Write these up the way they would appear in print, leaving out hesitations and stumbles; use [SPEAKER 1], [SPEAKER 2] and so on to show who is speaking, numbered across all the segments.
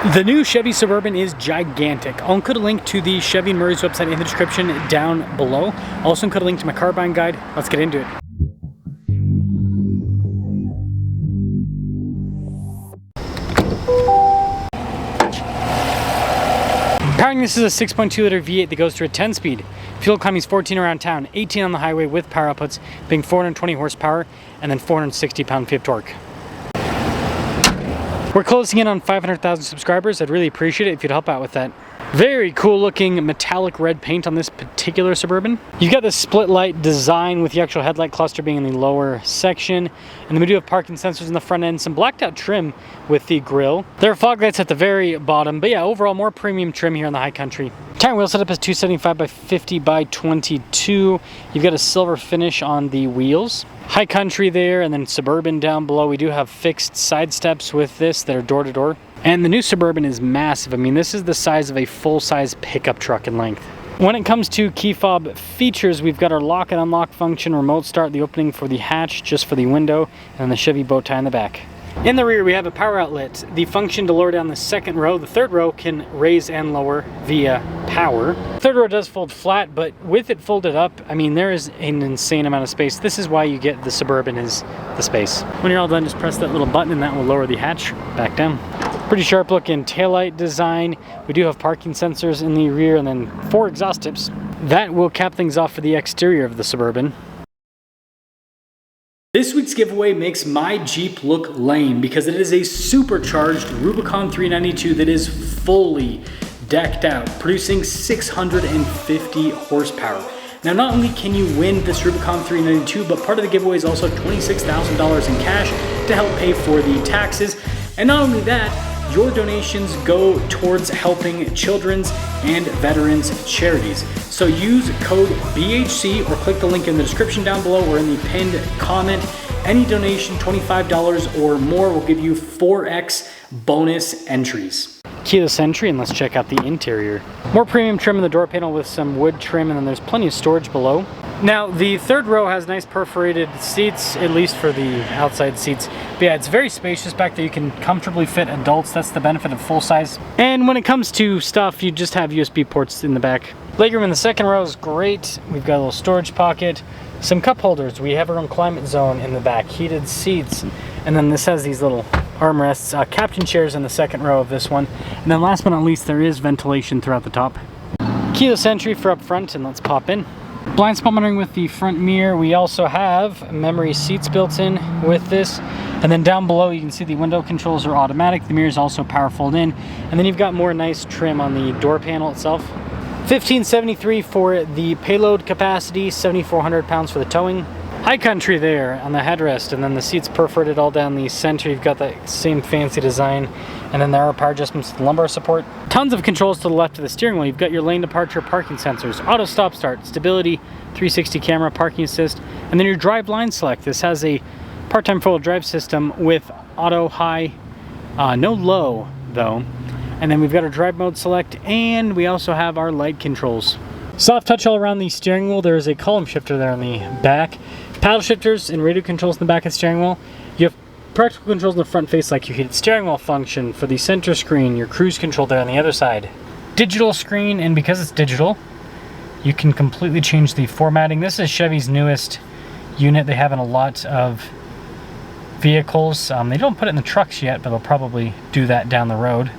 [SPEAKER 1] The new Chevy Suburban is gigantic. I'll include a link to the Chevy and Murray's website in the description down below. I'll also include a link to my car buying guide. Let's get into it. Powering this is a 6.2 liter V8 that goes through a 10-speed. Fuel economy is 14 around town, 18 on the highway with power outputs being 420 horsepower and then 460 pound-feet of torque. We're closing in on 500,000 subscribers. I'd really appreciate it if you'd help out with that. Very cool looking metallic red paint on this particular Suburban. You've got the split light design with the actual headlight cluster being in the lower section. And then we do have parking sensors in the front end, some blacked out trim with the grille. There are fog lights at the very bottom, but yeah, overall more premium trim here in the High Country. Tire and wheel setup is 275 by 50 by 22. You've got a silver finish on the wheels. High Country there, and then Suburban down below. We do have fixed side steps with this that are door to door. And the new Suburban is massive. I mean, this is the size of a full-size pickup truck in length. When it comes to key fob features, we've got our lock and unlock function, remote start, the opening for the hatch just for the window, and the Chevy bow tie in the back. In the rear, we have a power outlet, the function to lower down the second row. The third row can raise and lower via power. The third row does fold flat, but with it folded up, I mean, there is an insane amount of space. This is why you get the Suburban, is the space. When you're all done, just press that little button and that will lower the hatch back down. Pretty sharp looking taillight design. We do have parking sensors in the rear and then 4 exhaust tips. That will cap things off for the exterior of the Suburban. This week's giveaway makes my Jeep look lame because it is a supercharged Rubicon 392 that is fully decked out, producing 650 horsepower. Now, not only can you win this Rubicon 392, but part of the giveaway is also $26,000 in cash to help pay for the taxes. And not only that, your donations go towards helping children's and veterans charities. So use code BHC or click the link in the description down below or in the pinned comment. Any donation, $25 or more, will give you 4x bonus entries. Keyless entry, and let's check out the interior. More premium trim in the door panel with some wood trim, and then there's plenty of storage below. Now, the third row has nice perforated seats, at least for the outside seats. But yeah, it's very spacious back there. You can comfortably fit adults. That's the benefit of full size. And when it comes to stuff, you just have USB ports in the back. Legroom in the second row is great. We've got a little storage pocket, some cup holders. We have our own climate zone in the back, heated seats. And then this has these little armrests, captain chairs in the second row of this one. And then last but not least, there is ventilation throughout the top. Keyless entry for up front, and let's pop in. Blind spot monitoring with the front mirror. We also have memory seats built in with this. And then down below, you can see the window controls are automatic. The mirror is also power fold in. And then you've got more nice trim on the door panel itself. 1573 for the payload capacity, 7,400 pounds for the towing. High Country there on the headrest, and then the seats perforated all down the center. You've got that same fancy design, and then there are power adjustments to the lumbar support. Tons of controls to the left of the steering wheel. You've got your lane departure, parking sensors, auto stop start, stability, 360 camera, parking assist, and then your drive line select. This has a part-time four-wheel drive system with auto high, no low though. And then we've got our drive mode select, and we also have our light controls. Soft touch all around the steering wheel. There is a column shifter there on the back. Paddle shifters and radio controls in the back of the steering wheel. You have practical controls in the front face, like your heated steering wheel function for the center screen, your cruise control there on the other side. Digital screen, and because it's digital, you can completely change the formatting. This is Chevy's newest unit. They have in a lot of vehicles. They don't put it in the trucks yet, but they'll probably do that down the road.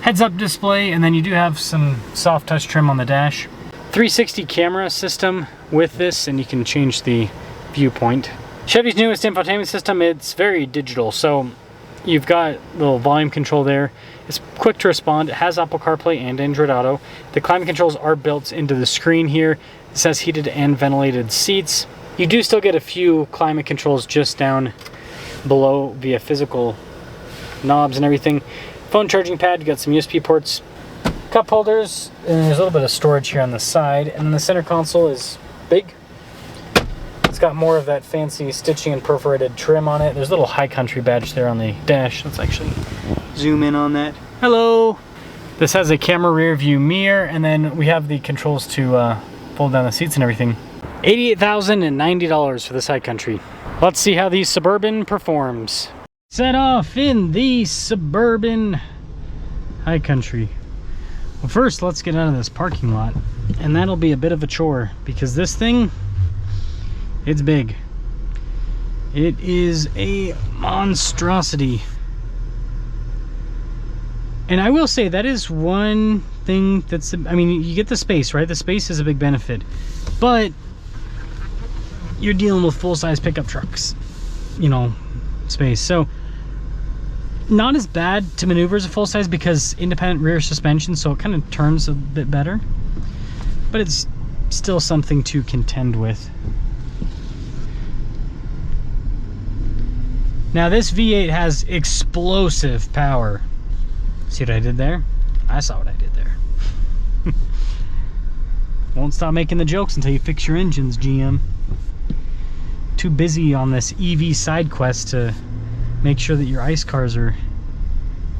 [SPEAKER 1] Heads-up display, and then you do have some soft touch trim on the dash. 360 camera system with this, and you can change the viewpoint. Chevy's newest infotainment system, it's very digital, so you've got a little volume control there. It's quick to respond. It has Apple CarPlay and Android Auto. The climate controls are built into the screen here. It says heated and ventilated seats. You do still get a few climate controls just down below via physical knobs and everything. Phone charging pad, you got some USB ports, cup holders, and there's a little bit of storage here on the side. And then the center console is big. It's got more of that fancy stitching and perforated trim on it. There's a little High Country badge there on the dash. Let's actually zoom in on that. Hello! This has a camera rear view mirror, and then we have the controls to fold down the seats and everything. $88,090 for this High Country. Let's see how the Suburban performs. Set off in the Suburban High Country. Well, first let's get out of this parking lot, and that'll be a bit of a chore because this thing, it's big. It is a monstrosity. And I will say that is one thing that's, I mean, you get the space, right? The space is a big benefit, but you're dealing with full-size pickup trucks, you know, space. So not as bad to maneuver as a full-size because independent rear suspension, so it kind of turns a bit better, but it's still something to contend with. Now this V8 has explosive power. See what I did there? I saw what I did there. Won't stop making the jokes until you fix your engines, GM. Too busy on this EV side quest to make sure that your ICE cars are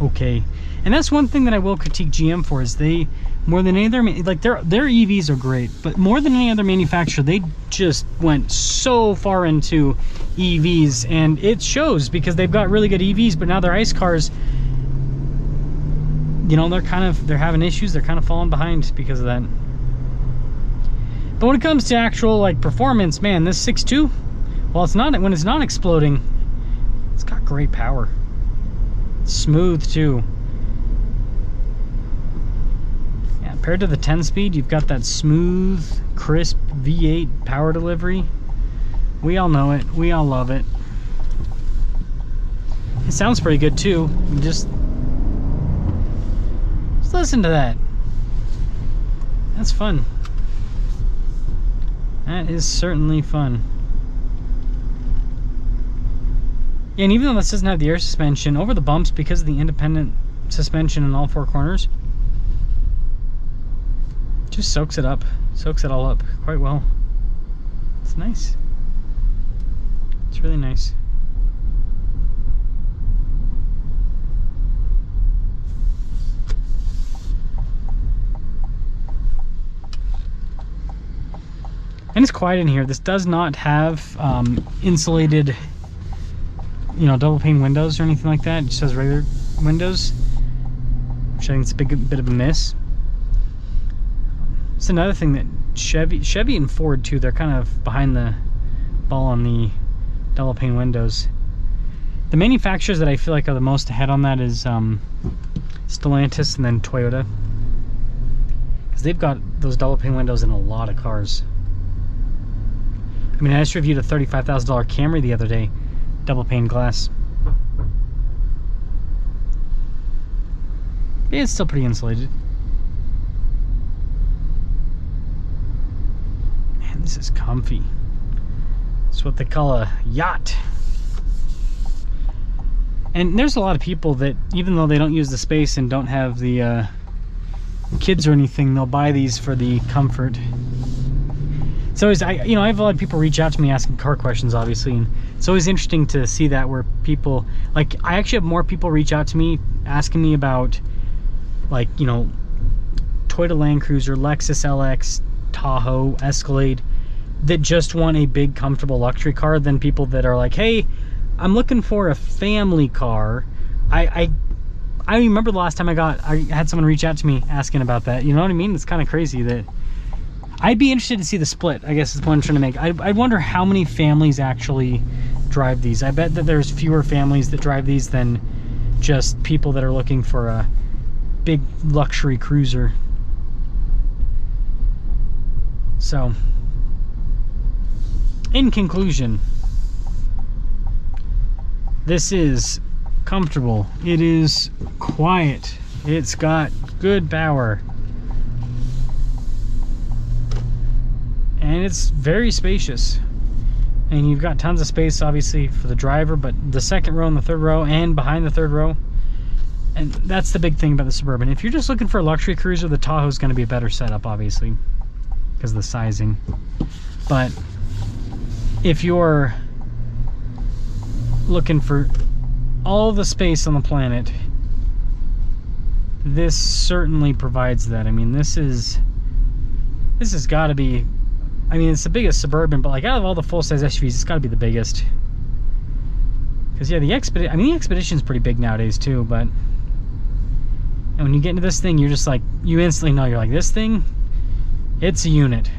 [SPEAKER 1] okay. And that's one thing that I will critique GM for, is they, more than any other, like their EVs are great, but more than any other manufacturer, they just went so far into EVs, and it shows because they've got really good EVs, but now their ICE cars, you know, they're having issues. They're kind of falling behind because of that. But when it comes to actual like performance, man, this 6.2, well, it's not, when it's not exploding, it's got great power. It's smooth too. Yeah, compared to the 10-speed, you've got that smooth, crisp V8 power delivery. We all know it. We all love it. It sounds pretty good too. Just listen to that. That's fun. That is certainly fun. Yeah, and even though this doesn't have the air suspension, over the bumps, because of the independent suspension in all four corners, just soaks it up. Soaks it all up quite well. It's nice. It's really nice. And it's quiet in here. This does not have insulated, you know, double pane windows or anything like that. It just has regular windows, which I think is a bit of a miss. It's another thing that Chevy and Ford too, they're kind of behind the ball on the double pane windows. The manufacturers that I feel like are the most ahead on that is Stellantis and then Toyota, because they've got those double pane windows in a lot of cars. I mean, I just reviewed a $35,000 Camry the other day, double pane glass. Yeah, it's still pretty insulated. Man, this is comfy. It's what they call a yacht. And there's a lot of people that, even though they don't use the space and don't have the kids or anything, they'll buy these for the comfort. So I have a lot of people reach out to me asking car questions, obviously, and it's always interesting to see that, where people, like, I actually have more people reach out to me asking me about, like, you know, Toyota Land Cruiser, Lexus LX, Tahoe, Escalade, that just want a big, comfortable luxury car, than people that are like, hey, I'm looking for a family car. I remember the last time I had someone reach out to me asking about that. You know what I mean? It's kind of crazy that I'd be interested to see the split, I guess is the point I'm trying to make. I wonder how many families actually drive these. I bet that there's fewer families that drive these than just people that are looking for a big luxury cruiser. So, in conclusion, this is comfortable. It is quiet. It's got good power. And it's very spacious, and you've got tons of space obviously for the driver, but the second row and the third row and behind the third row. And that's the big thing about the Suburban. If you're just looking for a luxury cruiser, the Tahoe is going to be a better setup, obviously, because of the sizing. But if you're looking for all the space on the planet, this certainly provides that. I mean, this has got to be, I mean, it's the biggest Suburban, but like out of all the full-size SUVs, it's got to be the biggest. Because yeah, the Expedition's pretty big nowadays too, but And when you get into this thing, you're just like, you instantly know, you're like, this thing, it's a unit.